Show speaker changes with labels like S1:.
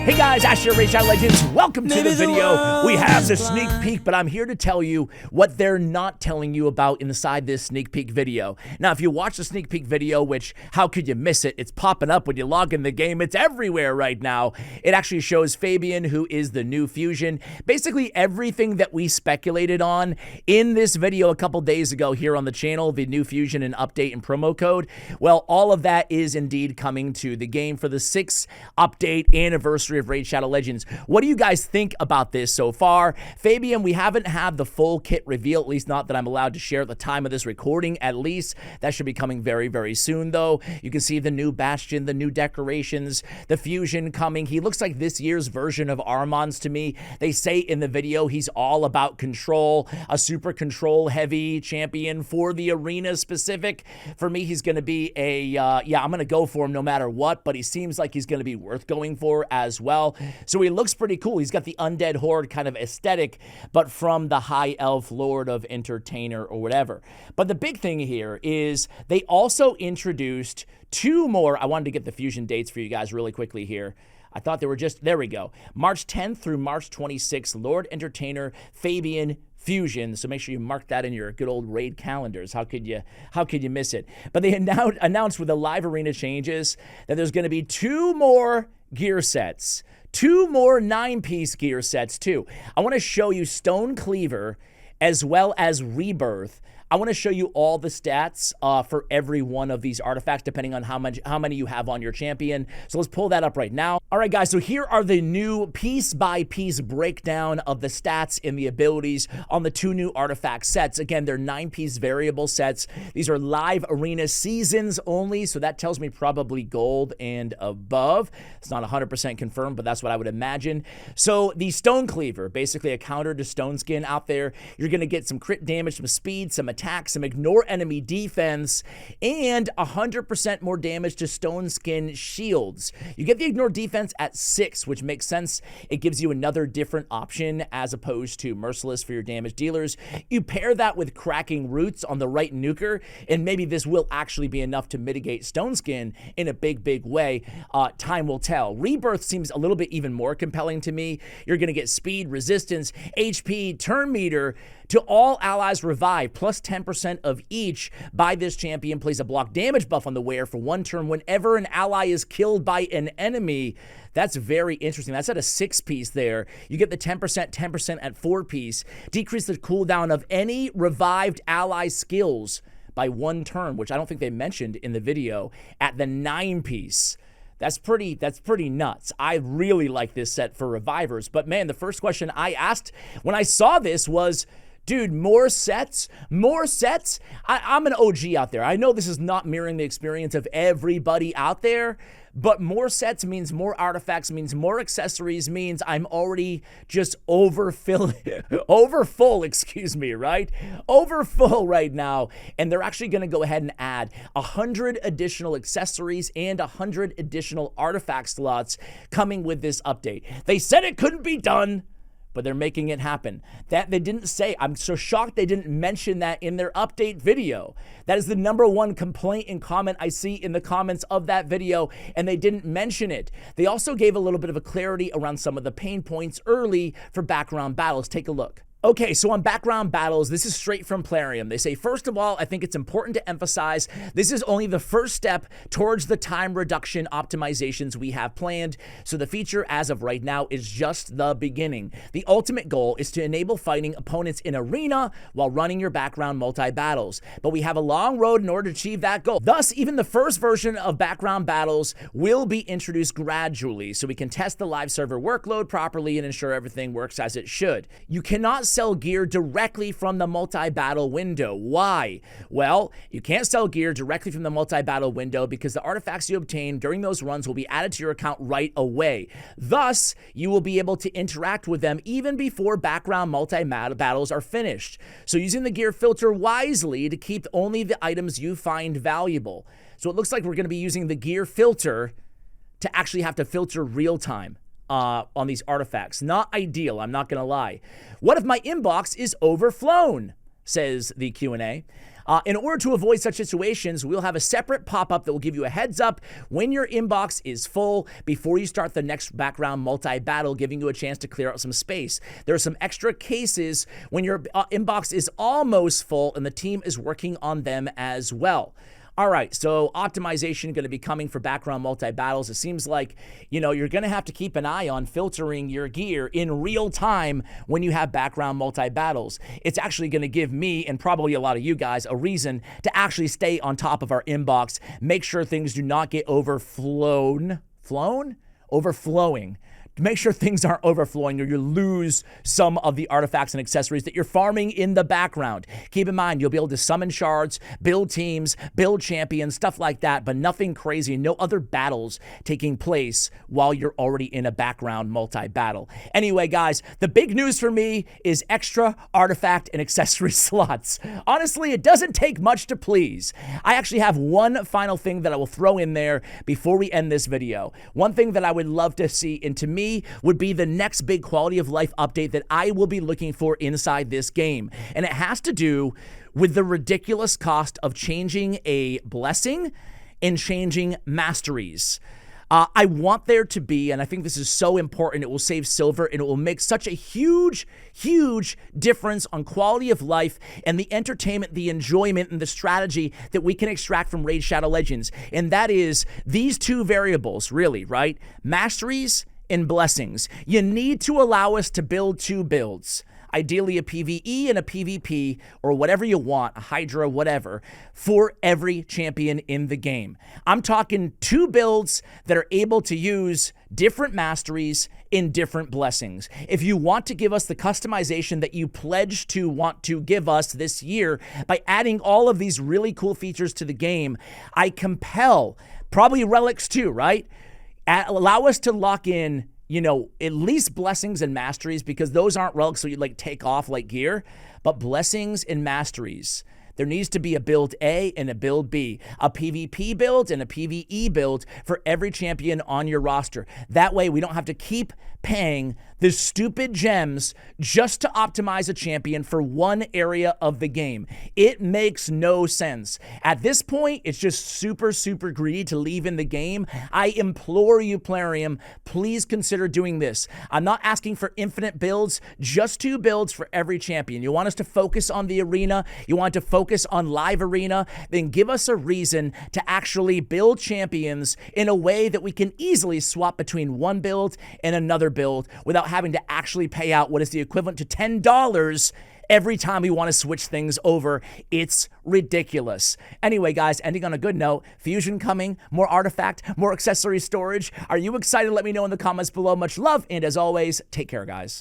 S1: Hey guys, Asher Raid Shadow Legends, welcome to the video. We have the sneak peek, but I'm here to tell you what they're not telling you about inside this sneak peek video. Now, if you watch the sneak peek video, which, how could you miss it? It's popping up when you log in the game. It's everywhere right now. It actually shows Fabian, who is the new Fusion. Basically, everything that we speculated on in this video a couple days ago here on the channel, the new Fusion and update and promo code, well, all of that is indeed coming to the game for the 6th update anniversary of Raid Shadow Legends. What do you guys think about this so far? Fabian, we haven't had the full kit reveal, at least not that I'm allowed to share at the time of this recording, at least. That should be coming very, very soon, though. You can see the new Bastion, the new decorations, the Fusion coming. He looks like this year's version of Armand's to me. They say in the video he's all about control, a super control-heavy champion for the arena specific. For me, he's going to be a, yeah, I'm going to go for him no matter what, but he seems like he's going to be worth going for as well. So he looks pretty cool. He's got the undead horde kind of aesthetic, but from the high elf Lord of Entertainer or whatever. But the big thing here is they also introduced 2 more. I wanted to get the Fusion dates for you guys really quickly here. I thought they were just, there we go. March 10th through March 26th, Lord Entertainer Fabian Fusion. So make sure you mark that in your good old raid calendars. How could you miss it? But they announced with the live arena changes that there's going to be 2 more gear sets. 2 more 9-piece gear sets too. I want to show you Stone Cleaver as well as Rebirth. I want to show you all the stats for every one of these artifacts, depending on how many you have on your champion. So let's pull that up right now. All right, guys, so here are the new piece-by-piece breakdown of the stats and the abilities on the 2 new artifact sets. Again, they're 9-piece variable sets. These are live arena seasons only, so that tells me probably gold and above. It's not 100% confirmed, but that's what I would imagine. So the Stone Cleaver, basically a counter to Stone Skin out there. You're going to get some crit damage, some speed, some attack, some ignore enemy defense, and 100% more damage to Stone Skin shields. You get the ignore defense at 6, which makes sense. It gives you another different option as opposed to Merciless for your damage dealers. You pair that with cracking roots on the right nuker, and maybe this will actually be enough to mitigate Stone Skin in a big, big way. Time will tell. Rebirth seems a little bit even more compelling to me. You're going to get speed, resistance, HP, turn meter to all allies revive, plus 10% of each by this champion. Plays a block damage buff on the wearer for 1 turn whenever an ally is killed by an enemy. That's very interesting. That's at a 6-piece there. You get the 10% at 4-piece. Decrease the cooldown of any revived ally skills by 1 turn, which I don't think they mentioned in the video, at the 9-piece. That's pretty nuts. I really like this set for revivers. But man, the first question I asked when I saw this was, dude, more sets? More sets? I'm an OG out there. I know this is not mirroring the experience of everybody out there, but more sets means more artifacts, means more accessories, means I'm already just overfull, excuse me, right? Overfull right now. And they're actually going to go ahead and add 100 additional accessories and 100 additional artifact slots coming with this update. They said it couldn't be done, but they're making it happen. That they didn't say. I'm so shocked they didn't mention that in their update video. That is the #1 complaint and comment I see in the comments of that video, and they didn't mention it. They also gave a little bit of a clarity around some of the pain points early for background battles. Take a look. Okay, so on background battles, this is straight from Plarium. They say, first of all, I think it's important to emphasize this is only the first step towards the time reduction optimizations we have planned. So the feature as of right now is just the beginning. The ultimate goal is to enable fighting opponents in arena while running your background multi-battles. But we have a long road in order to achieve that goal. Thus, even the first version of background battles will be introduced gradually so we can test the live server workload properly and ensure everything works as it should. You cannot sell gear directly from the multi-battle window. Why? Well, you can't sell gear directly from the multi-battle window because the artifacts you obtain during those runs will be added to your account right away. Thus, you will be able to interact with them even before background multi-battles are finished. So using the gear filter wisely to keep only the items you find valuable. So it looks like we're going to be using the gear filter to actually have to filter real time on these artifacts. Not ideal, I'm not gonna lie. What if my inbox is overflown, says the Q&A. In order to avoid such situations, we'll have a separate pop-up that will give you a heads up when your inbox is full before you start the next background multi-battle, giving you a chance to clear out some space. There are some extra cases when your inbox is almost full and the team is working on them as well. All right, so optimization going to be coming for background multi-battles. It seems like, you're going to have to keep an eye on filtering your gear in real time when you have background multi-battles. It's actually going to give me, and probably a lot of you guys, a reason to actually stay on top of our inbox, make sure things do not get overflowing. Make sure things aren't overflowing or you lose some of the artifacts and accessories that you're farming in the background. Keep in mind, you'll be able to summon shards, build teams, build champions, stuff like that, but nothing crazy, no other battles taking place while you're already in a background multi-battle. Anyway, guys, the big news for me is extra artifact and accessory slots. Honestly, it doesn't take much to please. I actually have one final thing that I will throw in there before we end this video. One thing that I would love to see, and to me, would be the next big quality of life update that I will be looking for inside this game. And it has to do with the ridiculous cost of changing a blessing and changing masteries. I want there to be, and I think this is so important, it will save silver and it will make such a huge, huge difference on quality of life and the entertainment, the enjoyment, and the strategy that we can extract from Raid Shadow Legends. And that is these two variables, really, right? Masteries and blessings. You need to allow us to build two builds. Ideally a PvE and a PvP, or whatever you want, a Hydra, whatever, for every champion in the game. I'm talking two builds that are able to use different masteries in different blessings. If you want to give us the customization that you pledged to want to give us this year by adding all of these really cool features to the game, I compel, probably relics too, right? Allow us to lock in, at least blessings and masteries, because those aren't relics so you take off like gear, but blessings and masteries. There needs to be a build A and a build B, a PvP build and a PvE build for every champion on your roster. That way we don't have to keep paying the stupid gems just to optimize a champion for one area of the game. It makes no sense. At this point, it's just super, super greedy to leave in the game. I implore you, Plarium, please consider doing this. I'm not asking for infinite builds, just two builds for every champion. You want us to focus on the arena, you want to focus on live arena, then give us a reason to actually build champions in a way that we can easily swap between one build and another build without having to actually pay out what is the equivalent to $10 every time we want to switch things over. It's ridiculous. Anyway, guys, ending on a good note, Fusion coming, more artifact, more accessory storage. Are you excited? Let me know in the comments below. Much love, and as always, take care, guys.